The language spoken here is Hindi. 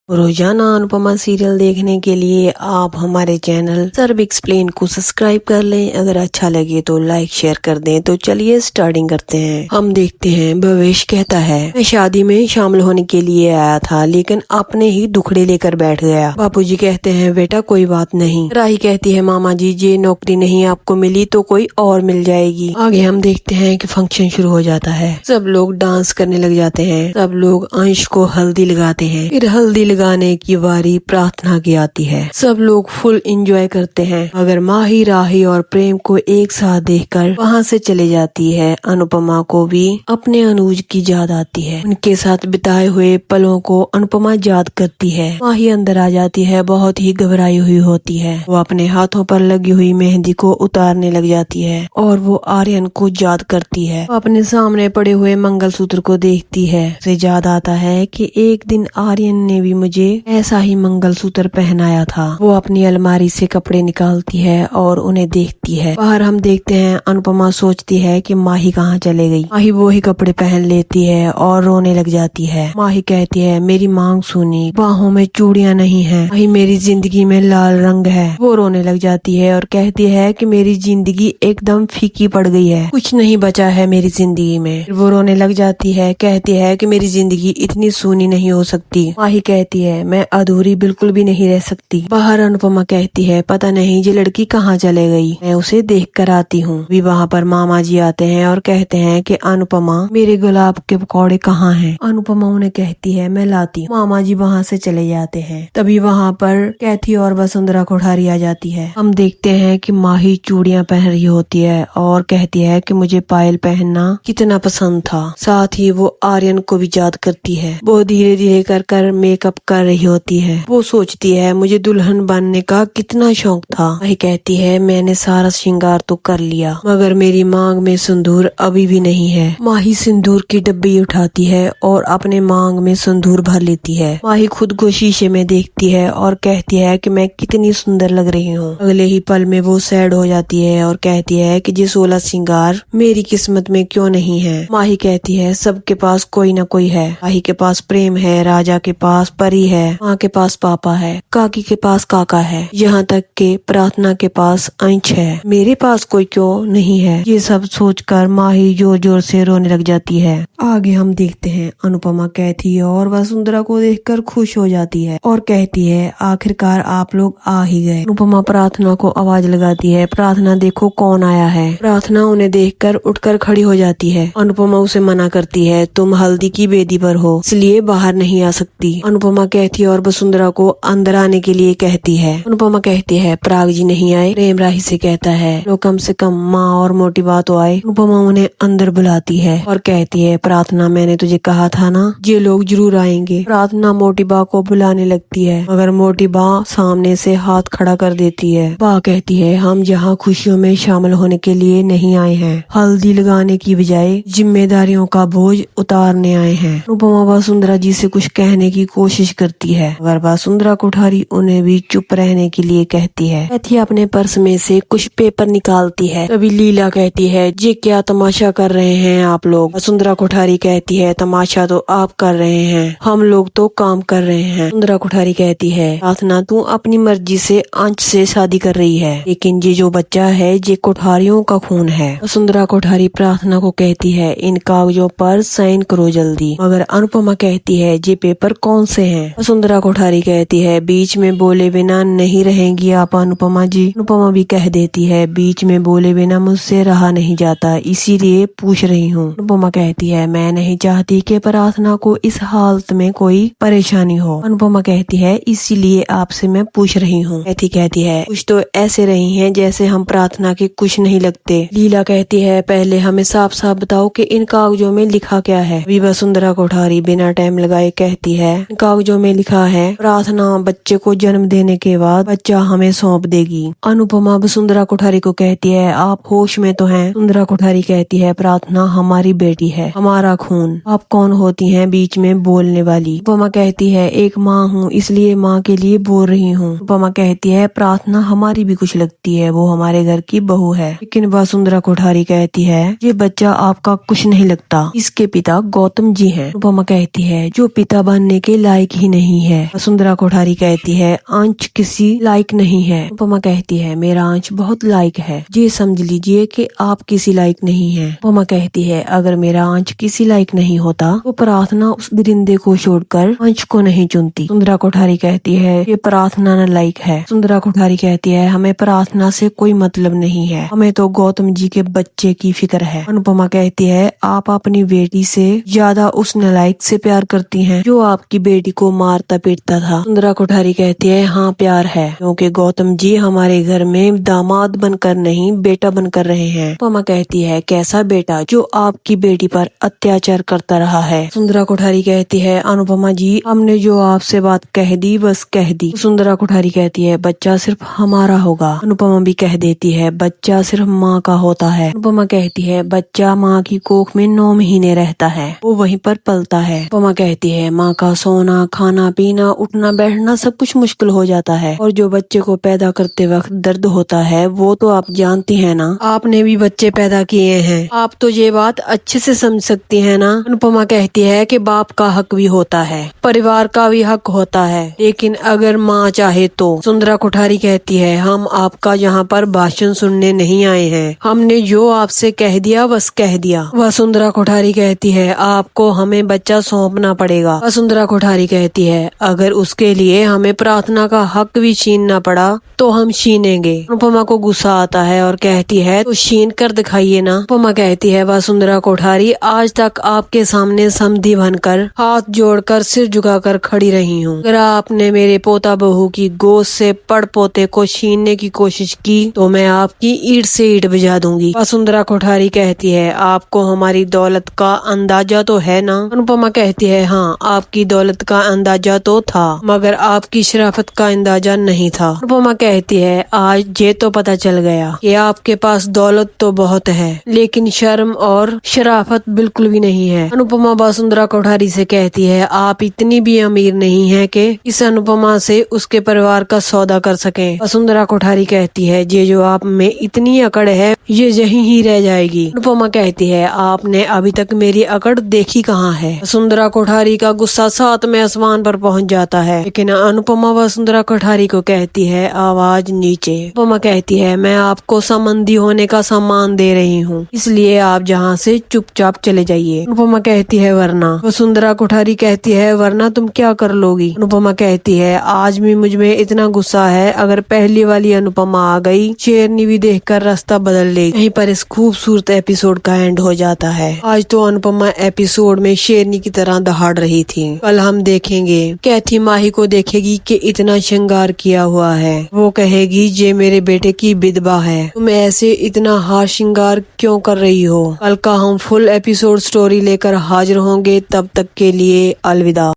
रोजाना अनुपमा सीरियल देखने के लिए आप हमारे चैनल सर्व एक्सप्लेन को सब्सक्राइब कर लें। अगर अच्छा लगे तो लाइक शेयर कर दें। तो चलिए स्टार्टिंग करते हैं। हम देखते हैं भवेश कहता है, मैं शादी में शामिल होने के लिए आया था लेकिन अपने ही दुखड़े लेकर बैठ गया। बापूजी कहते हैं, बेटा कोई बात नहीं। राही कहती है, मामा जी ये नौकरी नहीं आपको मिली तो कोई और मिल जाएगी। आगे हम देखते हैं कि फंक्शन शुरू हो जाता है। सब लोग डांस करने लग जाते हैं। सब लोग अंश को हल्दी लगाते हैं। फिर हल्दी लगाने की बारी प्रार्थना की आती है। सब लोग फुल एंजॉय करते हैं। मगर माही, राही और प्रेम को एक साथ देखकर वहाँ से चले जाती है। अनुपमा को भी अपने अनुज की याद आती है। उनके साथ बिताए हुए पलों को अनुपमा याद करती है। माही अंदर आ जाती है, बहुत ही घबराई हुई होती है। वो अपने हाथों पर लगी हुई मेहंदी को उतारने लग जाती है और वो आर्यन को याद करती है। वो अपने सामने पड़े हुए मंगलसूत्र को देखती है। उसे याद आता है कि एक दिन आर्यन ने भी मुझे ऐसा ही मंगलसूत्र पहनाया था। वो अपनी अलमारी से कपड़े निकालती है और उन्हें देखती है। बाहर हम देखते हैं अनुपमा सोचती है कि माही कहाँ चले गई। माही वो ही कपड़े पहन लेती है और रोने लग जाती है। माही कहती है, मेरी मांग सुनी, बाहों में चूड़ियां नहीं है, माही मेरी जिंदगी में लाल रंग है। वो रोने लग जाती है और कहती है कि मेरी जिंदगी एकदम फीकी पड़ गई है, कुछ नहीं बचा है मेरी जिंदगी में। फिर वो रोने लग जाती है, कहती है कि मेरी जिंदगी इतनी सूनी नहीं हो सकती। माही कहती है, मैं अधूरी बिल्कुल भी नहीं रह सकती। बाहर अनुपमा कहती है, पता नहीं ये लड़की कहाँ चले गई, मैं उसे देख कर आती हूँ। भी वहाँ पर मामा जी आते हैं और कहते हैं कि अनुपमा मेरे गुलाब के पकौड़े कहाँ हैं। अनुपमा उन्हें कहती है, मैं लाती हूँ। मामा जी वहाँ से चले जाते हैं। तभी वहाँ पर कैथी और वसुंधरा कोठारी आ जाती है। हम देखते हैं कि माही चूड़ियाँ पहन रही होती है और कहती है कि मुझे पायल पहनना कितना पसंद था। साथ ही वो आर्यन को भी याद करती है। वो धीरे धीरे कर मेकअप कर रही होती है। वो सोचती है, मुझे दुल्हन बनने का कितना शौक था। माही कहती है, मैंने सारा श्रृंगार तो कर लिया मगर मेरी मांग में सिंदूर अभी भी नहीं है। माही सिंदूर की डब्बी उठाती है और अपने मांग में सिंदूर भर लेती है। माही खुद को शीशे में देखती है और कहती है कि मैं कितनी सुंदर लग रही हूँ। अगले ही पल में वो सैड हो जाती है और कहती है कि ये 16 श्रृंगार मेरी किस्मत में क्यों नहीं है। माही कहती है, सबके पास कोई न कोई है। माही के पास प्रेम है, राजा के पास परी है, माँ के पास पापा है, काकी के पास काका है, यहाँ तक के प्रार्थना के पास अंश है। मेरे पास कोई क्यों नहीं है। ये सब सोचकर माही जोर जोर से रोने लग जाती है। आगे हम देखते हैं अनुपमा कैथी और वसुंधरा को देखकर खुश हो जाती है और कहती है, आखिरकार आप लोग आ ही गए। अनुपमा प्रार्थना को आवाज लगाती है, प्रार्थना देखो कौन आया है। प्रार्थना उन्हें देखकर उठकर खड़ी हो जाती है। अनुपमा उसे मना करती है, तुम हल्दी की बेदी पर हो इसलिए बाहर नहीं आ सकती। अनुपमा कैथी और वसुंधरा को अंदर आने के लिए कहती है। अनुपमा कहती है, पराग जी नहीं आए। प्रेम राही से कहता है, लो कम से कम माँ और मोटी बात तो आए। अनुपमा उन्हें अंदर बुलाती है और कहती है, प्रार्थना मैंने तुझे कहा था ना ये लोग जरूर आएंगे। प्रार्थना मोटी बा को बुलाने लगती है मगर मोटी बा सामने से हाथ खड़ा कर देती है। बा कहती है, हम यहाँ खुशियों में शामिल होने के लिए नहीं आए हैं, हल्दी लगाने की बजाय जिम्मेदारियों का बोझ उतारने आए हैं। अनुपमा वसुंधरा जी से कुछ कहने की कोशिश करती है मगर वसुंधरा कोठारी उन्हें भी चुप रहने के लिए कहती है। कैथी अपने पर्स में से कुछ पेपर निकालती है। तभी लीला कहती है, ये क्या तमाशा कर रहे हैं आप लोग। वसुंधरा कोठारी कहती है, तमाशा तो आप कर रहे हैं, हम लोग तो काम कर रहे हैं। वसुंधरा कोठारी कहती है, प्रार्थना तू अपनी मर्जी से अंश से शादी कर रही है लेकिन ये जो बच्चा है ये कोठारियों का खून है। वसुंधरा कोठारी प्रार्थना को कहती है, इन कागजों पर साइन करो जल्दी। मगर अनुपमा कहती है, ये पेपर कौन से हैं। वसुंधरा कोठारी कहती है, बीच में बोले बिना नहीं रहेंगी आप अनुपमा जी। अनुपमा भी कह देती है, बीच में बोले बिना मुझसे रहा नहीं जाता इसीलिए पूछ रही हूँ। अनुपमा कहती है, मैं नहीं चाहती कि प्रार्थना को इस हालत में कोई परेशानी हो। अनुपमा कहती है, इसीलिए आपसे मैं पूछ रही हूँ। कैथी कहती है, कुछ तो ऐसे रही हैं जैसे हम प्रार्थना के कुछ नहीं लगते। लीला कहती है, पहले हमें साफ साफ बताओ कि इन कागजों में लिखा क्या है। अभी वसुंधरा कोठारी बिना टाइम लगाए कहती है, कागजों में लिखा है, प्रार्थना बच्चे को जन्म देने के बाद बच्चा हमें सौंप देगी। अनुपमा वसुंधरा कोठारी को कहती है, आप होश में तो हैं। वसुंधरा कोठारी कहती है, प्रार्थना हमारी बेटी है, हमारा खून, आप कौन होती हैं बीच में बोलने वाली। अनुपमा कहती है, एक माँ हूँ इसलिए माँ के लिए बोल रही हूँ। अनुपमा कहती है, प्रार्थना हमारी भी कुछ लगती है, वो हमारे घर की बहू है। लेकिन वसुंधरा कोठारी कहती है, ये बच्चा आपका कुछ नहीं लगता, इसके पिता गौतम जी हैं। अनुपमा कहती है, जो पिता बनने के लायक ही नहीं है। वसुंधरा कोठारी कहती है अंश किसी लायक नहीं है। अनुपमा कहती है मेरा अंश बहुत लायक है, ये समझ लीजिए कि आप किसी लायक नहीं हैं। अनुपमा कहती है अगर मेरा अंश किसी लायक नहीं होता तो प्रार्थना उस दरिंदे को छोड़कर अंश को नहीं चुनती। वसुंधरा कोठारी कहती है ये प्रार्थना न लायक है। वसुंधरा कोठारी कहती है हमें प्रार्थना से कोई मतलब नहीं है, हमें तो गौतम जी के बच्चे की फिक्र है। अनुपमा कहती है आप अपनी बेटी से ज्यादा उस नालायक से प्यार करती हैं जो आपकी बेटी को मारता पीटता था। वसुंधरा कोठारी कहती है हाँ प्यार है, क्योंकि गौतम जी हमारे घर में दामाद बनकर नहीं बेटा बनकर रहे हैं। अनुपमा कहती है कैसा बेटा जो आपकी बेटी पर अत्याचार करता रहा है। वसुंधरा कोठारी कहती है अनुपमा जी हमने जो आपसे बात कह दी बस कह दी। वसुंधरा कोठारी कहती है बच्चा सिर्फ हमारा होगा। अनुपमा भी कह देती है बच्चा सिर्फ माँ का होता है। अनुपमा कहती है बच्चा माँ की कोख में 9 महीने रहता है, वो वहीं पर पलता है। अनुपमा कहती है माँ का सोना खाना पीना उठना बैठना सब कुछ मुश्किल हो जाता है, और जो बच्चे को पैदा करते वक्त दर्द होता है वो तो आप जानती हैं ना, आपने भी बच्चे पैदा किए हैं, आप तो ये बात अच्छे से समझ सकती हैं ना। अनुपमा कहती है कि बाप का हक भी होता है, परिवार का भी हक होता है, लेकिन अगर माँ चाहे तो। वसुंधरा कोठारी कहती है हम आपका यहाँ पर भाषण सुनने नहीं आए हैं, हमने जो आपसे कह दिया बस कह दिया। वसुंधरा कोठारी कहती है आपको हमें बच्चा सौंपना पड़ेगा। वसुंधरा कोठारी कहती है अगर उसके लिए हमें प्रार्थना का हक भी छीनना पड़ा तो हम छीनेंगे। अनुपमा को गुस्सा आता है और कहती है तो छीन कर दिखाइए ना। अनुपमा कहती है वसुंधरा कोठारी आज तक आपके सामने समधी बनकर हाथ जोड़कर सिर झुकाकर खड़ी रही हूँ, अगर आपने मेरे पोता बहू की गोद से पड़ पोते को छीनने की कोशिश की तो मैं आपकी ईंट से ईंट बजा दूंगी। वसुंधरा कोठारी कहती है आपको हमारी दौलत का अंदाजा तो है ना। अनुपमा कहती है हाँ आपकी दौलत का अंदाजा तो था मगर आपकी शराफत का अंदाजा नहीं था। अनुपमा कहती है आज ये तो पता चल गया कि आपके पास दौलत तो बहुत है लेकिन शर्म और शराफत बिल्कुल भी नहीं है। अनुपमा वसुंधरा कोठारी से कहती है आप इतनी भी अमीर नहीं है कि इस अनुपमा से उसके परिवार का सौदा कर सके। वसुंधरा कोठारी कहती है ये जो आप में इतनी अकड़ है ये यहीं ही रह जाएगी। अनुपमा कहती है आपने अभी तक मेरी अकड़ देखी कहाँ है। वसुंधरा कोठारी का गुस्सा 7वें आसमान पर पहुंच जाता है, लेकिन अनुपमा वसुंधरा कोठारी को कहती है आवाज नीचे। अनुपमा कहती है मैं आपको संबंधी होने का सम्मान दे रही हूँ, इसलिए आप जहाँ से चुपचाप चले जाइए। अनुपमा कहती है वरना। वसुंधरा कोठारी कहती है वरना तुम क्या कर लोगी। अनुपमा कहती है आज भी मुझ में इतना गुस्सा है, अगर पहली वाली अनुपमा आ गई शेरनी भी देखकर रास्ता बदल ले। यहीं पर इस खूबसूरत एपिसोड का एंड हो जाता है। आज तो अनुपमा एपिसोड में शेरनी की तरह दहाड़ रही थी, कल हम देखेंगे कैथी माही को देखेगी कि इतना श्रृंगार किया हुआ है, वो कहेगी ये मेरे बेटे की विधवा है, तुम ऐसे इतना हार श्रृंगार क्यों कर रही हो। कल का हम फुल एपिसोड स्टोरी लेकर हाजिर होंगे, तब तक के लिए अलविदा।